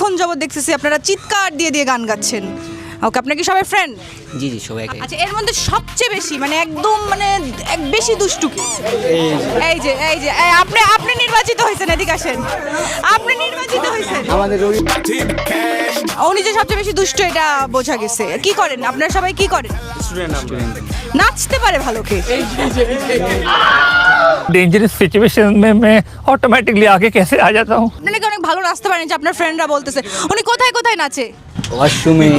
অনেকক্ষণ যাবত দেখতেছি আপনারা চিৎকার দিয়ে দিয়ে গান গাচ্ছেন। ওকে, আপনার কি সবাই ফ্রেন্ড? জি জি সবাই। আচ্ছা, এর মধ্যে সবচেয়ে বেশি মানে একদম মানে বেশি দুষ্টু কি? এই আপনি নির্বাচিত হয়েছেন, এদিকে আসেন। আপনি নির্বাচিত হয়েছেন। আমাদের উনি যে সবচেয়ে বেশি দুষ্ট এটা বোঝা গেছে। কি করেন আপনারা সবাই, কি করেন? স্টুডেন্ট নাচতে পারে ভালো কে? डेंजरस सिचुएशन में मैं ऑटोमेटिकली आगे कैसे आ जाता हूँ। আপনি নাকি অনেক ভালো নাচতে পারেন, যে আপনার ফ্রেন্ডরা বলতেছে। উনি কোথায় কোথায় নাচে? ওয়াশরুমে,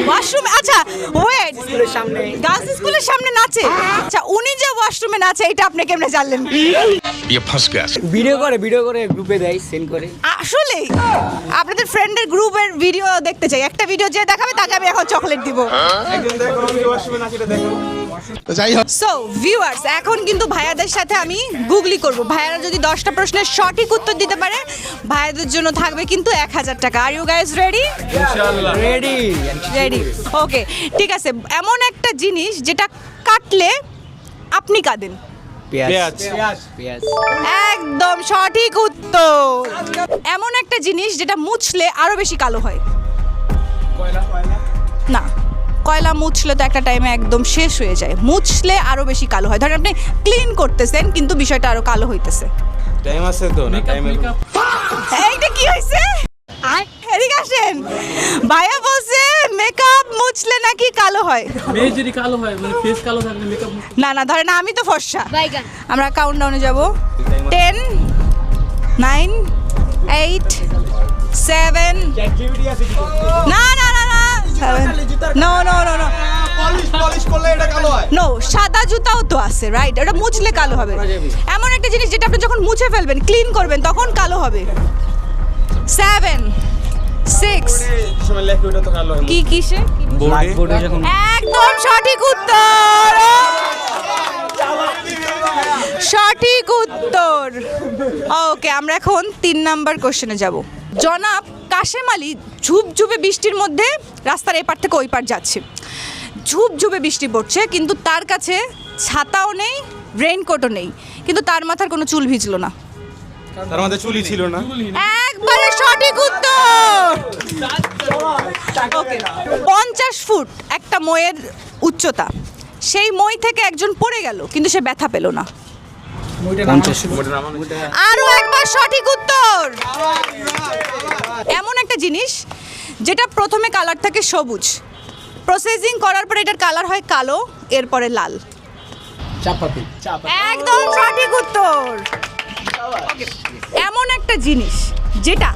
ওয়াশরুমে? আচ্ছা ওয়েট, গার্লস স্কুলের সামনে নাচে? আচ্ছা, উনি যে ওয়াশরুমে নাচে এটা আপনি কেমনে জানলেন? ভিডিও করে গ্রুপে দেয়, সেন্ড করে। আসলে আপনাদের ফ্রেন্ডের গ্রুপের ভিডিও দেখতে চাই। একটা ভিডিও যে দেখাবে তাকে আমি এখন চকলেট দিব। সো ভিউয়ার্স, এখন কিন্তু ভাইয়াদের সাথে আমি গুগলি করব। ভাইয়ারা যদি 10টা প্রশ্নের সঠিক উত্তর দিতে পারে, ভাইয়াদের জন্য থাকবে কিন্তু 1000 টাকা। Are you guys ready? Ready, okay ঠিক আছে। এমন একটা জিনিস যেটা কাটলে আপনি কাঁদেন। পেঁয়াজ। একদম সঠিক উত্তর। এমন একটা জিনিস যেটা মুছলে আরো বেশি কালো হয়। না, কয়লা মুছলে তো একটা টাইমে একদম শেষ হয়ে যায়, মুছলে আরো বেশি কালো হয়। ধরেন আপনি ক্লিন করতেছেন কিন্তু বিষয়টা আরো কালো হইতেছে। টাইম আছে তো না? টাইমে এইটা কি হইছে? এদিকে আসেন। ভাইয়া বলছে মেকআপ মুছলে নাকি কালো হয়। মেয়ে যদি কালো হয় মানে ফেস কালো থাকলে মেকআপ না ধরেন আমি তো ফর্সা। আমরা কাউন্টডাউনে যাব। 10 9 8 7 না নো পলিশ করলে এটা কালো হয়। নো, সাদা জুতাও তো আছে, রাইট? ওটা মুছলে কালো হবে। এমন একটা জিনিস যেটা আপনি যখন মুছে ফেলবেন, ক্লিন করবেন, তখন কালো হবে। 7 6 সময় লেখে ওটা তো কালো হয়। কি কিসে? বোর্ডে যখন একদম সঠিক উত্তর। সঠিক উত্তর। ওকে, আমরা এখন 3 নাম্বার কোশ্চেনে যাব। জনাব কাশেম আলী ঝুপঝুপে বৃষ্টির মধ্যে রাস্তার এপার থেকে ওই পার যাচ্ছে। ঝুপঝুপে বৃষ্টি পড়ছে, কিন্তু তার কাছে ছাতাও নেই, রেইনকোটও নেই, কিন্তু তার মাথার কোনো চুল ভিজলো না। তার মধ্যে চুলই ছিল না। একবারে সঠিক উত্তর। ওকে, 50 ফুট একটা মইয়ের উচ্চতা। সেই মই থেকে একজন পড়ে গেল, কিন্তু সে ব্যথা পেল না। 50। আরো একবার সঠিক উত্তর। এমন একটা জিনিস যেটা প্রথমে কালার থাকে সবুজ, প্রসেসিং করার পরে এটার কালার হয় কালো, এরপরে লাল। একদম সঠিক উত্তর। এমন একটা জিনিস যেটা